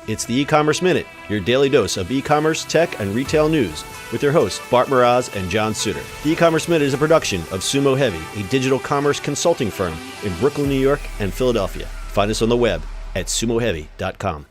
It's the E-Commerce Minute, your daily dose of e-commerce, tech, and retail news with your hosts Bart Mraz and John Suter. The E-Commerce Minute is a production of Sumo Heavy, a digital commerce consulting firm in Brooklyn, New York, and Philadelphia. Find us on the web at sumoheavy.com.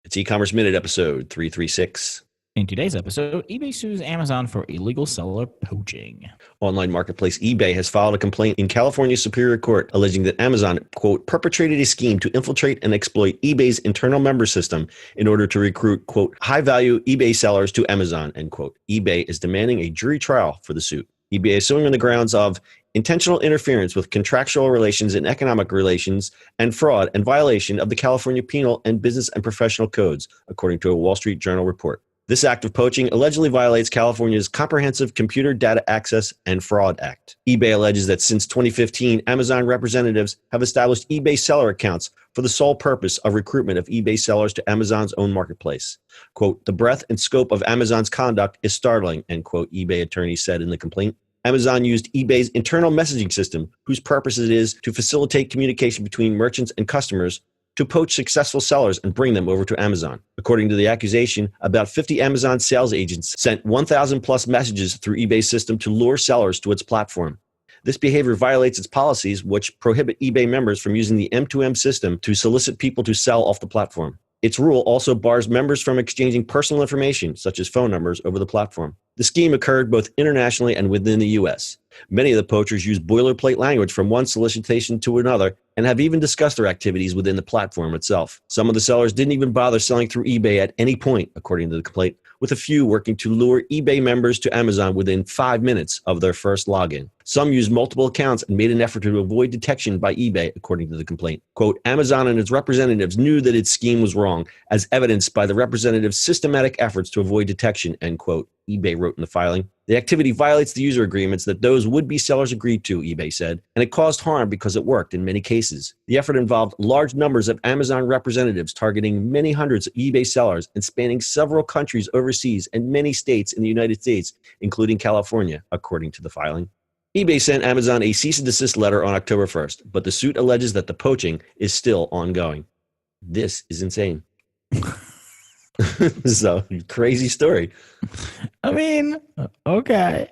It's E-Commerce Minute episode 336. In today's episode, eBay sues Amazon for illegal seller poaching. Online marketplace eBay has filed a complaint in California Superior Court alleging that Amazon, quote, perpetrated a scheme to infiltrate and exploit eBay's internal member system in order to recruit, quote, high-value eBay sellers to Amazon, end quote. eBay is demanding a jury trial for the suit. eBay is suing on the grounds of intentional interference with contractual relations and economic relations and fraud and violation of the California Penal and Business and Professional Codes, according to a Wall Street Journal report. This act of poaching allegedly violates California's Comprehensive Computer Data Access and Fraud Act. eBay alleges that since 2015, Amazon representatives have established eBay seller accounts for the sole purpose of recruitment of eBay sellers to Amazon's own marketplace. Quote, the breadth and scope of Amazon's conduct is startling, end quote, eBay attorneys said in the complaint. Amazon used eBay's internal messaging system, whose purpose it is to facilitate communication between merchants and customers, to poach successful sellers and bring them over to Amazon. According to the accusation, about 50 Amazon sales agents sent 1,000 plus messages through eBay's system to lure sellers to its platform. This behavior violates its policies, which prohibit eBay members from using the M2M system to solicit people to sell off the platform. Its rule also bars members from exchanging personal information, such as phone numbers, over the platform. The scheme occurred both internationally and within the U.S. Many of the poachers use boilerplate language from one solicitation to another and have even discussed their activities within the platform itself. Some of the sellers didn't even bother selling through eBay at any point, according to the complaint, with a few working to lure eBay members to Amazon within 5 minutes of their first login. Some used multiple accounts and made an effort to avoid detection by eBay, according to the complaint. Quote, Amazon and its representatives knew that its scheme was wrong, as evidenced by the representatives' systematic efforts to avoid detection, end quote, eBay wrote in the filing. The activity violates the user agreements that those would-be sellers agreed to, eBay said, and it caused harm because it worked in many cases. The effort involved large numbers of Amazon representatives targeting many hundreds of eBay sellers and spanning several countries overseas and many states in the United States, including California, according to the filing. eBay sent Amazon a cease and desist letter on October 1st, but the suit alleges that the poaching is still ongoing. This is insane. So, crazy story. I mean, okay.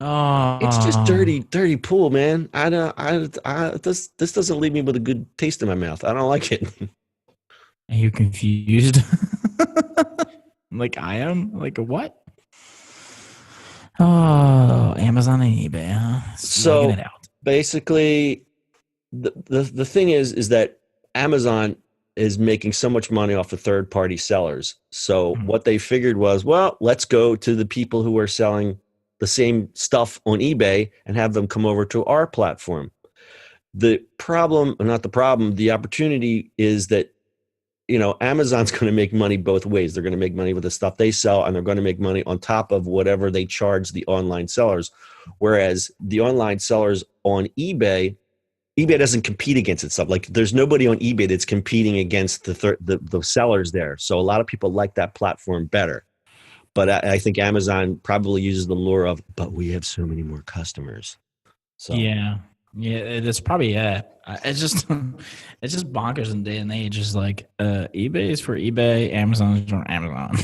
Oh, it's just dirty pool, man. This doesn't leave me with a good taste in my mouth. I don't like it. Are you confused? Like I am? Like what? Oh, Amazon and eBay, huh? So it out. Basically, the thing is that Amazon is making so much money off the third-party sellers. So what they figured was, well, let's go to the people who are selling the same stuff on eBay and have them come over to our platform. The opportunity is that, you know, Amazon's going to make money both ways. They're going to make money with the stuff they sell, and they're going to make money on top of whatever they charge the online sellers. Whereas the online sellers on eBay doesn't compete against itself. Like there's nobody on eBay that's competing against the sellers there. So a lot of people like that platform better. But I think Amazon probably uses the lure of, but we have so many more customers. So yeah, that's probably it. It's just bonkers in day and age. It's like eBay is for eBay, Amazon is for Amazon.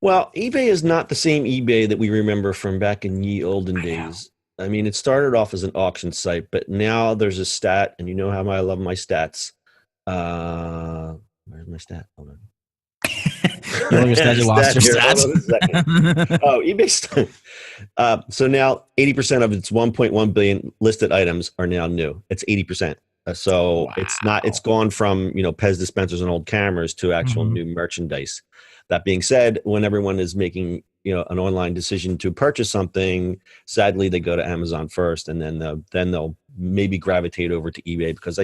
Well, eBay is not the same eBay that we remember from back in ye olden days. I mean, it started off as an auction site, but now there's a stat, and you know how I love my stats. Where's my stat? Hold on. You love your stat, you lost your stats. Oh, eBay. So now 80% of its 1.1 billion listed items are now new. It's 80%. So wow. It's gone from, you know, Pez dispensers and old cameras to actual new merchandise. That being said, when everyone is making, you know, an online decision to purchase something, sadly they go to Amazon first, and then they'll maybe gravitate over to eBay, because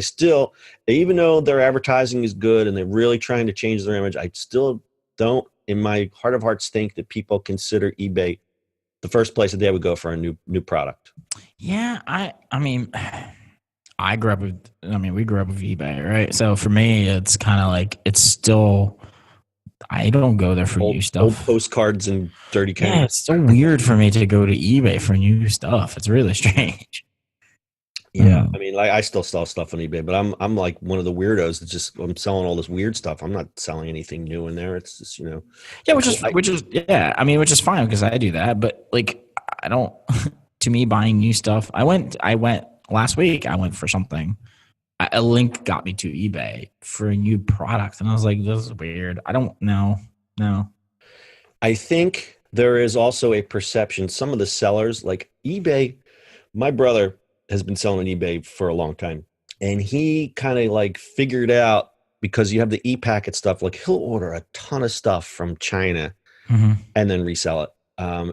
even though their advertising is good and they're really trying to change their image, I still don't, in my heart of hearts, think that people consider eBay the first place that they would go for a new product. Yeah, I mean, we grew up with eBay, right? So for me, it's kind of like, it's still, I don't go there for new stuff. Old postcards and dirty cameras. Yeah, it's so weird for me to go to eBay for new stuff. It's really strange. Yeah, I mean, like I still sell stuff on eBay, but I'm like one of the weirdos that just I'm selling all this weird stuff. I'm not selling anything new in there. It's just Yeah, like which is yeah. I mean, which is fine because I do that. But like, I don't. To me, buying new stuff. I went last week. I went for something. A link got me to eBay for a new product, and I was like, "This is weird." I don't know. No. I think there is also a perception. Some of the sellers, like eBay, my brother has been selling on eBay for a long time, and he kind of like figured out because you have the e-packet stuff. Like he'll order a ton of stuff from China Mm-hmm. and then resell it.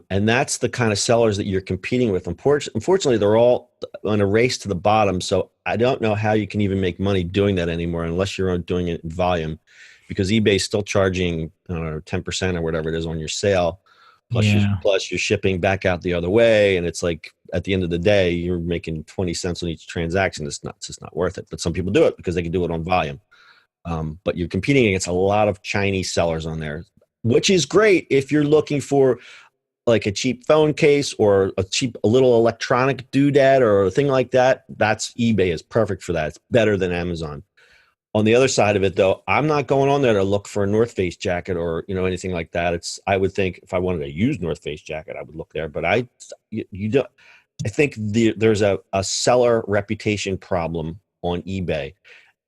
And that's the kind of sellers that you're competing with. Unfortunately, they're all on a race to the bottom. So I don't know how you can even make money doing that anymore unless you're doing it in volume, because eBay's still charging, I don't know, 10% or whatever it is on your sale, Yeah. plus you're shipping back out the other way. And it's like at the end of the day, you're making 20 cents on each transaction. It's just not worth it. But some people do it because they can do it on volume. But you're competing against a lot of Chinese sellers on there, which is great if you're looking for like a cheap phone case or a little electronic doodad or a thing like that. That's eBay is perfect for that. It's better than Amazon. On the other side of it, though, I'm not going on there to look for a North Face jacket or anything like that. I would think if I wanted to use North Face jacket, I would look there. But you don't. I think there's a seller reputation problem on eBay.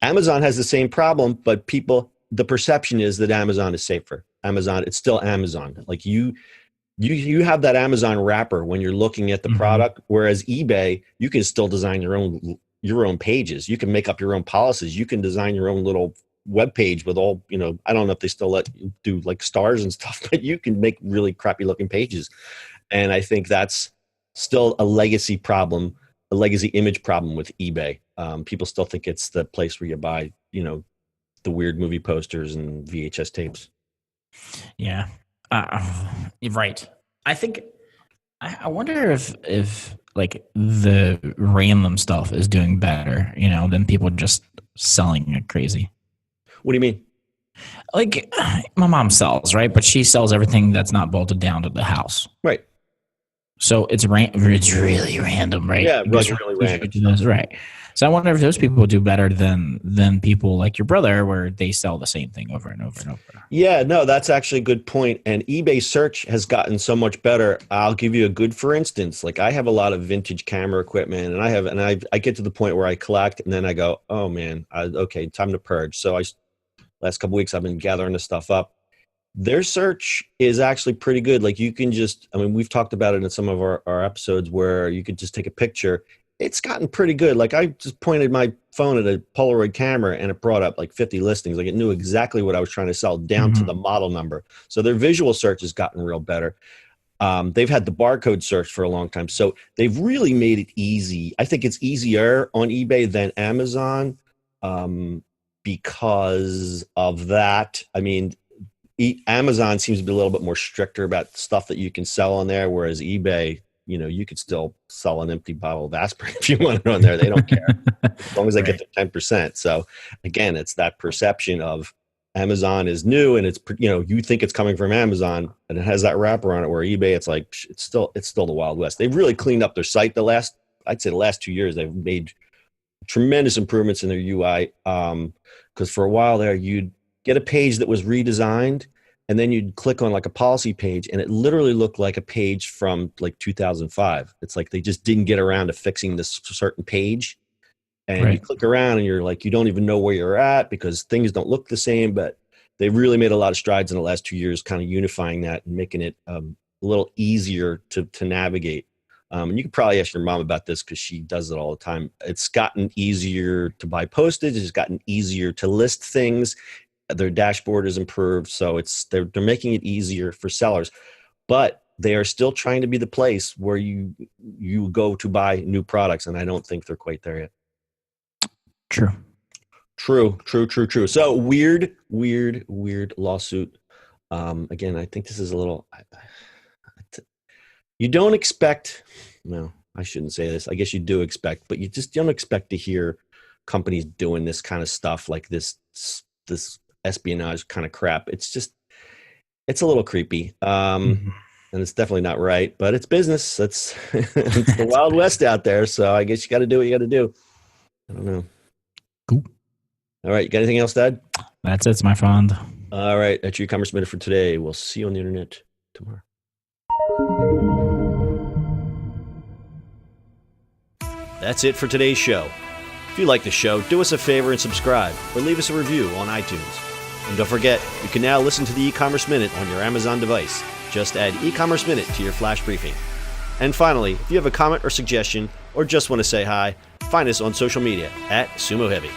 Amazon has the same problem, but the perception is that Amazon is safer. Amazon, it's still Amazon. Like you have that Amazon wrapper when you're looking at the Mm-hmm. product, whereas eBay, you can still design your own pages. You can make up your own policies. You can design your own little web page with all, I don't know if they still let you do like stars and stuff, but you can make really crappy looking pages. And I think that's still a legacy problem, a legacy image problem with eBay. People still think it's the place where you buy, the weird movie posters and VHS tapes. Yeah. You're right. I think I wonder if like the random stuff is doing better, than people just selling it crazy. What do you mean? Like my mom sells, right? But she sells everything that's not bolted down to the house. Right. So it's really random, right? Yeah, like really random stuff. Right. So I wonder if those people do better than people like your brother, where they sell the same thing over and over and over. Yeah, no, that's actually a good point. And eBay search has gotten so much better. I'll give you a good for instance. Like I have a lot of vintage camera equipment, and I get to the point where I collect, and then I go, oh man, okay, time to purge. So last couple weeks I've been gathering this stuff up. Their search is actually pretty good. Like you can I mean, we've talked about it in some of our episodes where you could just take a picture. It's gotten pretty good. Like I just pointed my phone at a Polaroid camera and it brought up like 50 listings. Like it knew exactly what I was trying to sell down to Mm-hmm. the model number. So their visual search has gotten real better. They've had the barcode search for a long time. So they've really made it easy. I think it's easier on eBay than Amazon because of that. I mean, Amazon seems to be a little bit more stricter about stuff that you can sell on there, whereas eBay, you could still sell an empty bottle of aspirin if you want it on there. They don't care as long as they get Right. their 10%. So again, it's that perception of Amazon is new and you think it's coming from Amazon and it has that wrapper on it, where eBay, it's like, it's still the Wild West. They've really cleaned up their site I'd say the last 2 years. They've made tremendous improvements in their UI. Because for a while there, you'd get a page that was redesigned, and then you'd click on like a policy page, and it literally looked like a page from like 2005. It's like they just didn't get around to fixing this certain page. And you Right. click around, and you're like, you don't even know where you're at because things don't look the same. But they really made a lot of strides in the last 2 years, kind of unifying that and making it a little easier to navigate. And you could probably ask your mom about this because she does it all the time. It's gotten easier to buy postage. It's gotten easier to list things. Their dashboard is improved, so they're making it easier for sellers. But they are still trying to be the place where you go to buy new products, and I don't think they're quite there yet. True. True, true, true, true. So weird lawsuit. Again, I think this is a little. You don't expect. No, I shouldn't say this. I guess you do expect, but you just don't expect to hear companies doing this kind of stuff, like this espionage kind of crap. It's a little creepy. Mhm. And it's definitely not right, but it's business. That's it's the Wild West out there. So I guess you got to do what you got to do. I don't know. Cool. All right. You got anything else, Dad? That's it, my friend. All right. That's your e-commerce minute for today. We'll see you on the internet tomorrow. That's it for today's show. If you like the show, do us a favor and subscribe or leave us a review on iTunes. And don't forget, you can now listen to the e-commerce minute on your Amazon device. Just add e-commerce minute to your flash briefing. And finally, if you have a comment or suggestion or just want to say hi, find us on social media at Sumo Heavy.